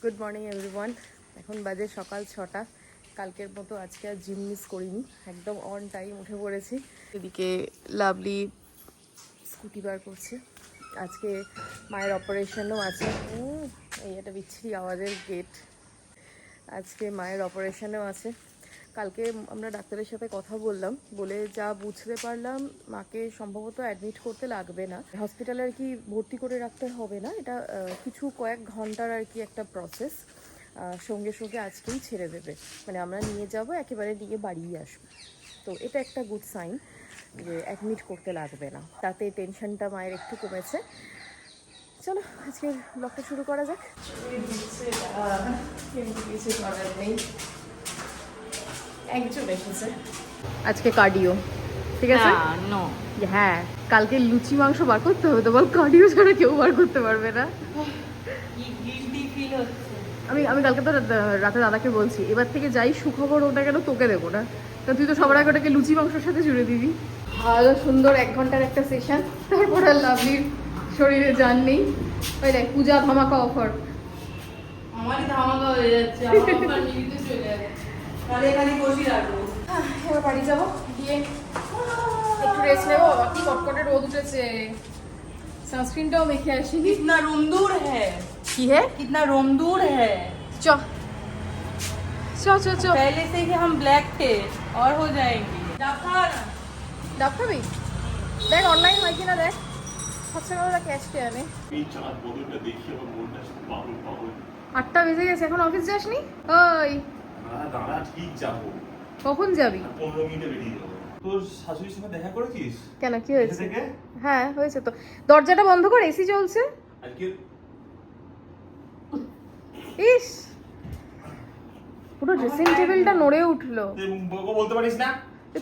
Good morning everyone. এখন বাজে সকাল 6টা। কালকের মতো আজকে আর জিম মিস করিনি, একদম অন টাইম উঠে পড়েছি। এদিকে লাভলি স্কুটি বার করছে। আজকে মায়ের অপারেশনও আছে। এই একটা বিচ্ছিরি আওয়াজের গেট। আজকে মায়ের অপারেশনও আছে। কালকে আমরা ডাক্তারের সাথে কথা বললাম, বলে যা বুঝতে পারলাম মাকে সম্ভবত অ্যাডমিট করতে লাগবে না, হসপিটালে আর কি ভর্তি করে রাখতে হবে না। এটা কিছু কয়েক ঘন্টার আর কি একটা প্রসেস। সঙ্গে সঙ্গে আজকেই ছেড়ে দেবে, মানে আমরা নিয়ে যাব, একেবারে নিয়ে বাড়িয়ে আসবো। তো এটা একটা গুড সাইন যে অ্যাডমিট করতে লাগবে না, তাতে টেনশনটা মায়ের একটু কমেছে। চলো আজকের ব্লগটা শুরু করা যাক। কিছু করার নেই, একজন এসেছে আজকে কার্ডিও, ঠিক আছে? হ্যাঁ, কালকে লুচি মাংস বার করতে হবে তো, বল কার্ডিও ছাড়া কেউ বার করতে পারবে না। আমি কালকে তো রাতে দাদাকে বলছি, এবার থেকে যাই সুখবর ওটা কেন তোকে দেবো না, কারণ তুই তো সবার আগে ওটাকে লুচি মাংসের সাথে জুড়ে দিবি। ভালো সুন্দর 1 ঘন্টার একটা সেশন, তারপর আর লাভলির শরীরে জান নেই। ওই দেখ পূজা ধামাকা অফার, আমারই ধামাকা হয়ে যাচ্ছে, আমার অফার নিতে চলে যাবে। তাহলে এখানে বসি রাখবো। এবার বাড়ি যাবো, গিয়ে একটু রেস্ট নেবো। আবার কি কটকটে রোদ উঠেছে, সানস্ক্রিনটাও মেখে আসি। कितना रूम दूर है, কি হে कितना रूम दूर है। চ চ চ চ पहले से ही हम ब्लैक थे और हो जाएंगे। ডাব খাবি? দেখ অনলাইন হয় কিনা দেখ, 700 ক্যাশ কে আনে। এই চাঁদ বদলটা দেখি আমার মনটা শুধু পাগল পাগল। 8টা বেজে গেছে, এখন অফিস যাসনি? ওই দাঁড়া ঠিক যাবো, কখন যাবি? 15 মিনিটে বেরিয়ে যাবো। তোর শাশুড়ির সঙ্গে দেখা করেছিস? কেন, কি হয়েছে? এসে থেকে? হ্যাঁ হয়েছে তো, দরজাটা বন্ধ কর, এসি চলছে। আজকে ইস, পুরো ড্রেসিং টেবিলটা নড়ে উঠলো। তুই বকো বলতে পারিস না?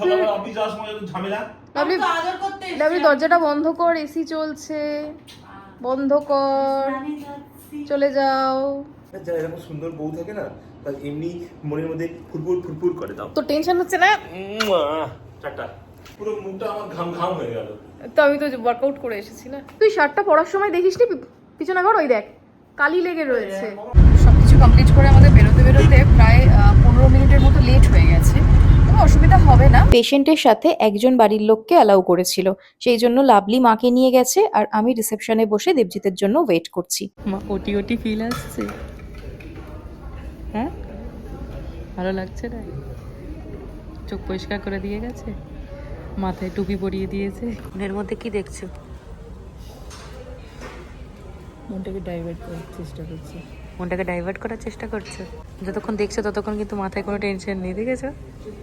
সকালে অফিস যাওয়ার সময় যত ঝামেলা। লাভলি हम तो आदर करते हैं। লাভলি দরজাটা বন্ধ কর, এসি চলছে, বন্ধ কর, চলে যাও। যারা এরকম সুন্দর বউ থাকে না, তার এমনি মনের মধ্যে ফুরফুর ফুরফুর করে দাও। তো টেনশন হচ্ছে না? চারটা পুরো মুখটা আমার ঘাম ঘাম হয়ে গেল। তো আমি তো ওয়ার্কআউট করে এসেছি না। তুই শার্টটা পরার সময় দেখিসনি পিছনে ঘর, ওই দেখ কালি লেগে রয়েছে। সবকিছু কমপ্লিট করে আমাদের বেরোতে বেরোতে প্রায় 15 মিনিটের মতো লেট হয়ে গেছে। কোনো অসুবিধা হবে না, পেশেন্টের সাথে একজন বাড়ির লোককে অ্যালাউ করেছিল, সেই জন্য লাভলি মাকে নিয়ে গেছে, আর আমি রিসেপশনে বসে দেবজিতের জন্য ওয়েট করছি। মা ওটি ওটি ফিল আসছে, হ্যাঁ ভালো লাগছে না? চোখ পরিষ্কার করে দিয়ে গেছে, মাথায় টুপি পরিয়ে দিয়েছে। এর মধ্যে কি দেখছো? মনটাকে ডাইভার্ট করার চেষ্টা করছে, মনটাকে ডাইভার্ট করার চেষ্টা করছে। যতক্ষণ দেখছো ততক্ষণ কিন্তু মাথায় কোনো টেনশন নেই, দেখেছো?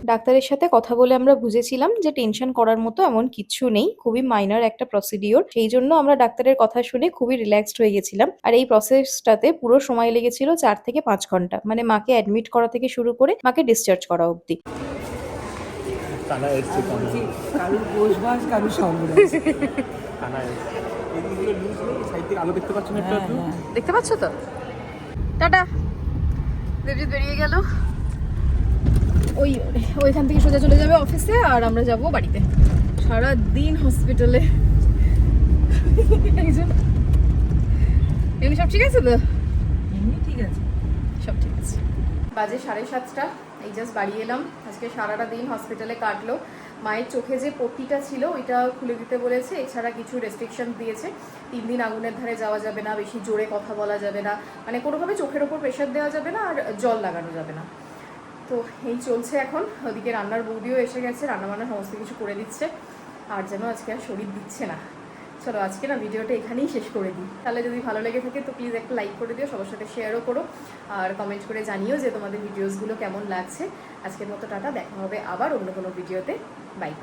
ডাক্তারের সাথে কথা বলে আমরা বুঝেছিলাম যে টেনশন করার মতো এমন কিছু নেই, খুবই মাইনর একটা প্রসিডিওর। সেই জন্য আমরা ডাক্তারের কথা শুনে খুবই রিল্যাক্সড হয়ে গেছিলাম। আর এই প্রসেসটাতে পুরো সময় লেগেছিল 4 থেকে 5 ঘন্টা, মানে মাকে অ্যাডমিট করা থেকে শুরু করে মাকে ডিসচার্জ করা অবধি। কানা এসছে, কারুর বসবাস কারুর সর্বনাশ। কানা এসছে। এইগুলো লুজ নেই, সাইড থেকে আলো দেখতে পাচ্ছ না একটু? দেখতে পাচ্ছ তো? টাটা। দেবজিৎ বেরিয়ে গেল, ওইখান থেকে সোজা চলে যাবে অফিসে, আর আমরা যাব বাড়িতে। সারা দিন হসপিটালে। এমনি সব ঠিক আছে তো? এমনি ঠিক আছে, সব ঠিক আছে। বাজে 7:30, এই জাস্ট বাড়ি এলাম। আজকে সারাটা দিন হসপিটালে কাটলো। মায়ের চোখে যে পট্টিটা ছিল ওইটা খুলে দিতে বলেছে, এছাড়া কিছু রেস্ট্রিকশন দিয়েছে। 3 দিন আগুনের ধারে যাওয়া যাবে না, বেশি জোরে কথা বলা যাবে না, মানে কোনোভাবে চোখের ওপর প্রেশার দেওয়া যাবে না, আর জল লাগানো যাবে না। তো এই চলছে এখন। ওদিকে রান্নার বৌদিও এসে গেছে, রান্নাবান্না সমস্ত কিছু করে দিচ্ছে। আর যেন আজকে আর শরীর দিচ্ছে না। চলো আজকে না ভিডিওটা এখানেই শেষ করে দিই। তাহলে যদি ভালো লেগে থাকে তো প্লিজ একটা লাইক করে দিও, সবার সাথে শেয়ারও করো, আর কমেন্ট করে জানিও যে তোমাদের ভিডিওসগুলো কেমন লাগছে। আজকের মতো টাটা, দেখা হবে আবার অন্য কোনো ভিডিওতে। বাই।